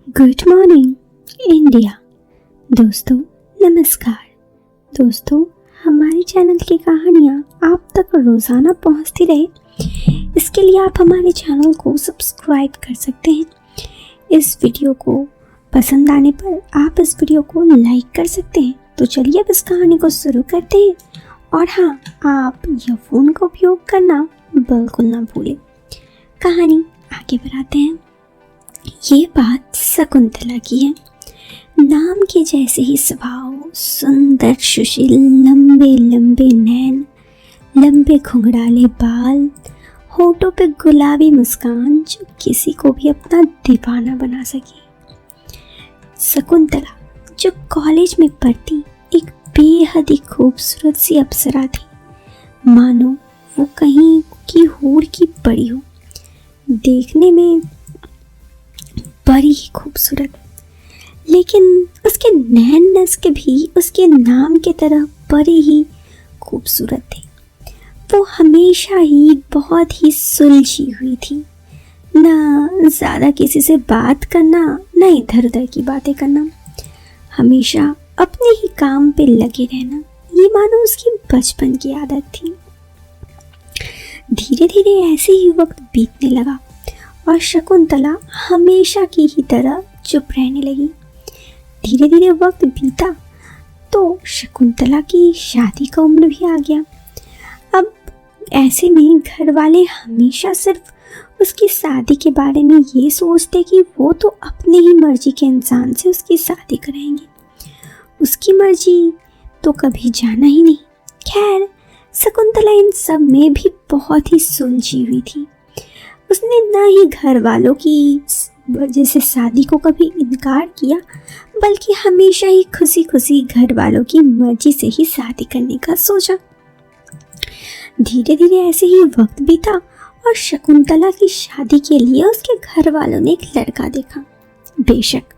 Good morning India. दोस्तों नमस्कार। दोस्तों हमारे चैनल की कहानियाँ आप तक रोज़ाना पहुँचती रहे, इसके लिए आप हमारे चैनल को सब्सक्राइब कर सकते हैं। इस वीडियो को पसंद आने पर आप इस वीडियो को लाइक कर सकते हैं। तो चलिए अब इस कहानी को शुरू करते हैं। और हाँ, आप ईयरफोन का उपयोग करना बिल्कुल ना भूलें। कहानी आगे बढ़ाते हैं। ये बात शकुंतला की है। नाम के जैसे ही स्वभाव, सुंदर सुशील, लंबे लंबे नैन, लंबे घुंघराले बाल, होठों पे गुलाबी मुस्कान जो किसी को भी अपना दीवाना बना सके। शकुंतला जो कॉलेज में पढ़ती एक बेहद ही खूबसूरत सी अप्सरा थी, मानो वो कहीं की हूर की परी हो। देखने में बड़ी ही खूबसूरत, लेकिन उसके नैन नस्क भी उसके नाम की तरह बड़ी ही खूबसूरत थे। वो हमेशा ही बहुत ही सुलझी हुई थी, ना ज़्यादा किसी से बात करना, ना इधर उधर की बातें करना, हमेशा अपने ही काम पे लगे रहना, ये मानो उसकी बचपन की आदत थी। धीरे धीरे ऐसे ही वक्त बीतने लगा और शकुंतला हमेशा की ही तरह चुप रहने लगी। धीरे धीरे वक्त बीता तो शकुंतला की शादी का उम्र भी आ गया। अब ऐसे में घर वाले हमेशा सिर्फ उसकी शादी के बारे में ये सोचते कि वो तो अपनी ही मर्जी के इंसान से उसकी शादी कराएंगे, उसकी मर्जी तो कभी जाना ही नहीं। खैर, शकुंतला इन सब में भी बहुत ही सुलझी हुई थी। उसने ना ही घर वालों की वजह से शादी को कभी इनकार किया, बल्कि हमेशा ही खुशी खुशी घर वालों की मर्जी से ही शादी करने का सोचा। धीरे धीरे ऐसे ही वक्त बीता और शकुंतला की शादी के लिए उसके घर वालों ने एक लड़का देखा। बेशक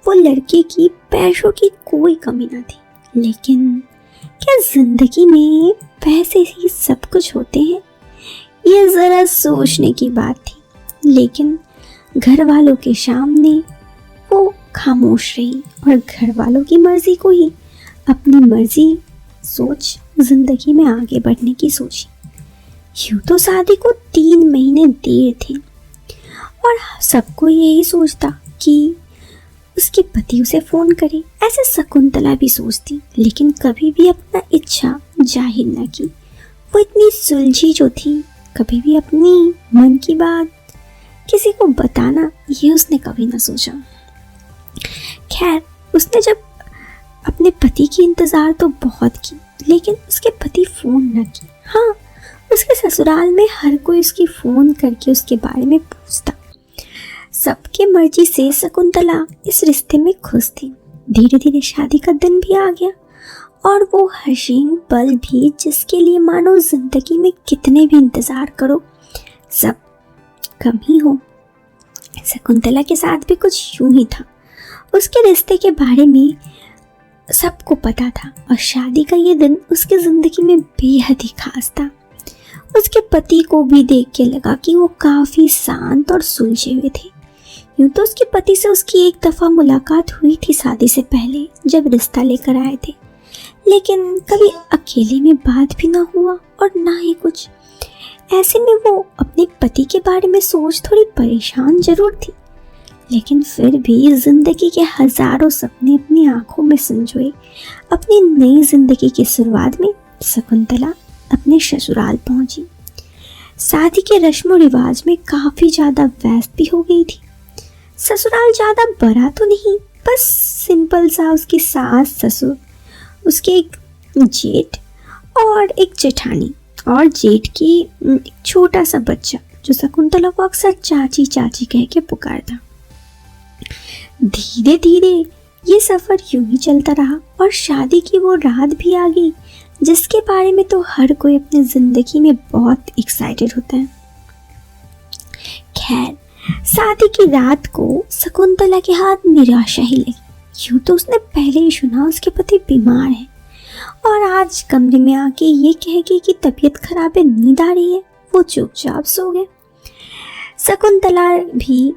वो लड़के की पैसों की कोई कमी न थी, लेकिन क्या जिंदगी में पैसे ही सब कुछ होते हैं? ये ज़रा सोचने की बात थी। लेकिन घर वालों के सामने वो खामोश रही और घर वालों की मर्जी को ही अपनी मर्जी सोच जिंदगी में आगे बढ़ने की सोची। यूँ तो शादी को 3 महीने देर थे और सबको यही सोचता कि उसके पति उसे फ़ोन करे। ऐसे शकुंतला भी सोचती, लेकिन कभी भी अपना इच्छा जाहिर न की। वो इतनी सुलझी जो थी, कभी भी अपनी मन की बात किसी को बताना ये उसने कभी ना सोचा। खैर, उसने जब अपने पति की इंतज़ार तो बहुत की, लेकिन उसके पति फ़ोन न की। हाँ, उसके ससुराल में हर कोई उसकी फ़ोन करके उसके बारे में पूछता। सबके मर्जी से शकुंतला इस रिश्ते में खुश थी। धीरे धीरे शादी का दिन भी आ गया और वो हसीन पल भी, जिसके लिए मानो जिंदगी में कितने भी इंतज़ार करो सब कम ही हो। शकुंतला के साथ भी कुछ यूं ही था। उसके रिश्ते के बारे में सबको पता था और शादी का ये दिन उसकी ज़िंदगी में बेहद ही खास था। उसके पति को भी देख के लगा कि वो काफ़ी शांत और सुलझे हुए थे। यूँ तो उसके पति से उसकी एक दफ़ा मुलाकात हुई थी शादी से पहले, जब रिश्ता लेकर आए थे, लेकिन कभी अकेले में बात भी ना हुआ और ना ही कुछ। ऐसे में वो अपने पति के बारे में सोच थोड़ी परेशान जरूर थी, लेकिन फिर भी जिंदगी के हजारों सपने अपनी आंखों में संजोए अपनी नई जिंदगी की शुरुआत में शकुंतला अपने ससुराल पहुंची। शादी के रस्म रिवाज में काफ़ी ज़्यादा व्यस्त भी हो गई थी। ससुराल ज़्यादा बड़ा तो नहीं, बस सिंपल सा उसकी सास, ससुर, उसके एक जेठ और एक जेठानी और जेठ की एक छोटा सा बच्चा जो शकुंतला को अक्सर चाची चाची कह के पुकारता। धीरे धीरे ये सफ़र यूं ही चलता रहा और शादी की वो रात भी आ गई, जिसके बारे में तो हर कोई अपनी ज़िंदगी में बहुत एक्साइटेड होता है। खैर, शादी की रात को शकुंतला के हाथ निराशा ही लगी। यूँ तो उसने पहले ही सुना उसके पति बीमार है और आज कमरे में आके ये कह गई कि तबीयत खराब है, नींद आ रही है। वो चुपचाप सो गए। शकुंतला भी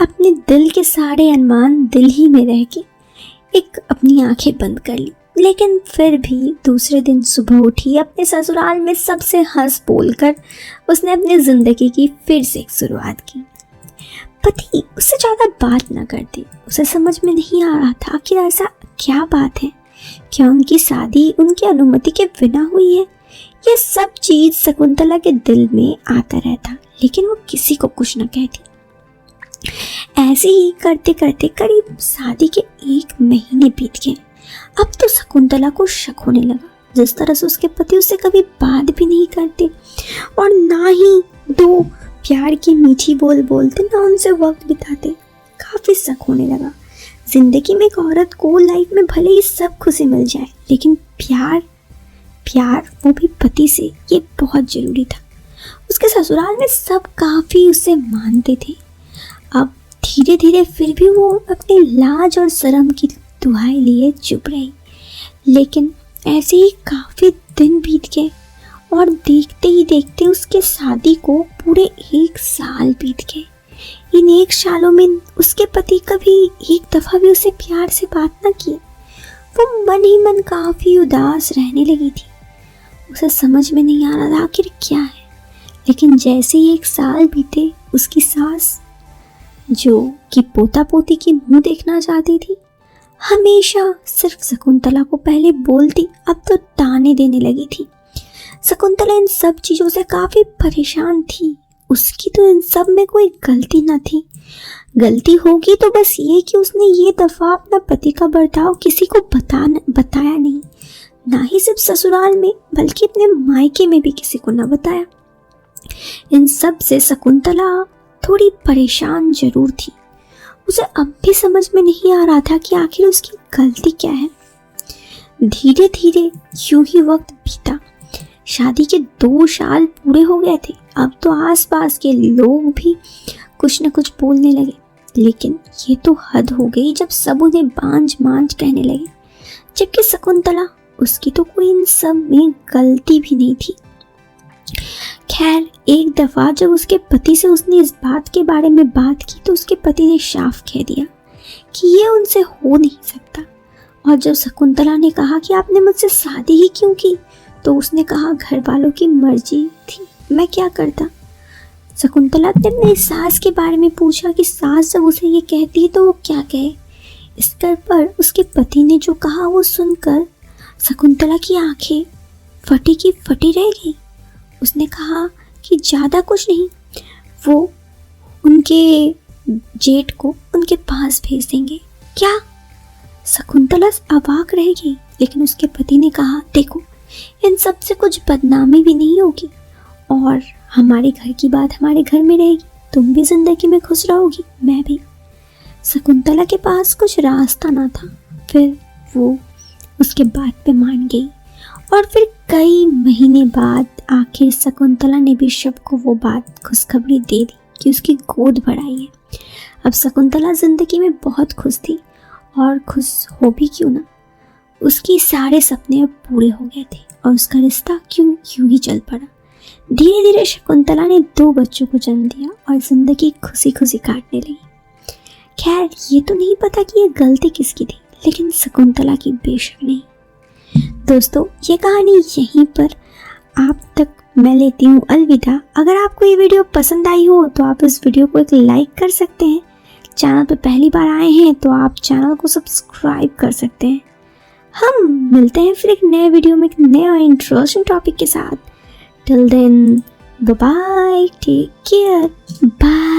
अपने दिल के सारे अरमान दिल ही में रह के एक अपनी आंखें बंद कर ली। लेकिन फिर भी दूसरे दिन सुबह उठी, अपने ससुराल में सबसे हंस बोल कर उसने अपनी ज़िंदगी की फिर से एक शुरुआत की। पति उससे ज़्यादा बात न करते। उसे समझ में नहीं आ रहा था आखिर ऐसा क्या बात है, क्या उनकी शादी उनकी अनुमति के बिना हुई है। ये सब चीज़ शकुंतला के दिल में आता रहता, लेकिन वो किसी को कुछ न कहती। ऐसे ही करते करते करीब शादी के 1 महीने बीत गए। अब तो शकुंतला को शक होने लगा। जिस तरह से उसके पति उससे कभी बात भी नहीं करते और ना ही 2 प्यार की मीठी बोल बोलते, ना उनसे वक्त बिताते, काफ़ी शक होने लगा। जिंदगी में एक औरत को लाइफ में भले ही सब खुशी मिल जाए, लेकिन प्यार वो भी पति से, ये बहुत ज़रूरी था। उसके ससुराल में सब काफ़ी उसे मानते थे। अब धीरे धीरे फिर भी वो अपनी लाज और शर्म की दुहाई लिए चुप रही। लेकिन ऐसे ही काफ़ी दिन बीत गए और देखते ही देखते उसके शादी को पूरे 1 साल बीत गए। इन 1 सालों में उसके पति कभी एक दफ़ा भी उसे प्यार से बात न किए। वो मन ही मन काफ़ी उदास रहने लगी थी। उसे समझ में नहीं आ रहा था आखिर क्या है। लेकिन जैसे ही 1 साल बीते, उसकी सास जो कि पोता पोती की मुंह देखना चाहती थी, हमेशा सिर्फ शकुंतला को पहले बोलती, अब तो ताने देने लगी थी। शकुंतला इन सब चीज़ों से काफ़ी परेशान थी। उसकी तो इन सब में कोई गलती न थी। गलती होगी तो बस ये कि उसने ये दफ़ा अपना पति का बर्ताव किसी को बताया नहीं, ना ही सिर्फ ससुराल में बल्कि अपने मायके में भी किसी को न बताया। इन सब से शकुंतला थोड़ी परेशान जरूर थी। उसे अब भी समझ में नहीं आ रहा था कि आखिर उसकी गलती क्या है। धीरे धीरे यूं ही वक्त बीता। शादी के 2 साल पूरे हो गए थे। अब तो आसपास के लोग भी कुछ न कुछ बोलने लगे, लेकिन ये तो हद हो गई जब सब उन्हें बांझ मांझ कहने लगे, जबकि शकुंतला, उसकी तो कोई इन सब में गलती भी नहीं थी। खैर, एक दफ़ा जब उसके पति से उसने इस बात के बारे में बात की तो उसके पति ने साफ कह दिया कि ये उनसे हो नहीं सकता। और जब शकुंतला ने कहा कि आपने मुझसे शादी ही क्यों की, तो उसने कहा घर वालों की मर्जी थी, मैं क्या करता। शकुंतला ने अपनी सास के बारे में पूछा कि सास जब उसे ये कहती है तो वो क्या कहे। इस पर उसके पति ने जो कहा वो सुनकर शकुंतला की आंखें फटी की फटी रह गई। उसने कहा कि ज़्यादा कुछ नहीं, वो उनके जेठ को उनके पास भेज देंगे। क्या? शकुंतला अवाक रह गई। लेकिन उसके पति ने कहा, देखो, इन सब से कुछ बदनामी भी नहीं होगी और हमारे घर की बात हमारे घर में रहेगी। तुम भी जिंदगी में खुश रहोगी, मैं भी। शकुंतला के पास कुछ रास्ता ना था। फिर वो उसके बात पे मान गई और फिर कई महीने बाद आखिर शकुंतला ने भी सबको वो बात खुशखबरी दे दी कि उसकी गोद भराई है। अब शकुंतला जिंदगी में बहुत खुश थी और खुश हो भी क्यों ना, उसकी सारे सपने अब पूरे हो गए थे और उसका रिश्ता यूं ही चल पड़ा। धीरे धीरे शकुंतला ने 2 बच्चों को जन्म दिया और जिंदगी खुशी खुशी काटने लगी। खैर, ये तो नहीं पता कि ये गलती किसकी थी, लेकिन शकुंतला की बेशक नहीं। दोस्तों, ये कहानी यहीं पर आप तक मैं लेती हूँ अलविदा। अगर आपको ये वीडियो पसंद आई हो तो आप इस वीडियो को एक लाइक कर सकते हैं। चैनल पर पहली बार आए हैं तो आप चैनल को सब्सक्राइब कर सकते हैं। हम मिलते हैं फिर एक नए वीडियो में एक नया इंटरेस्टिंग टॉपिक के साथ। Till then, bye bye, take care, bye.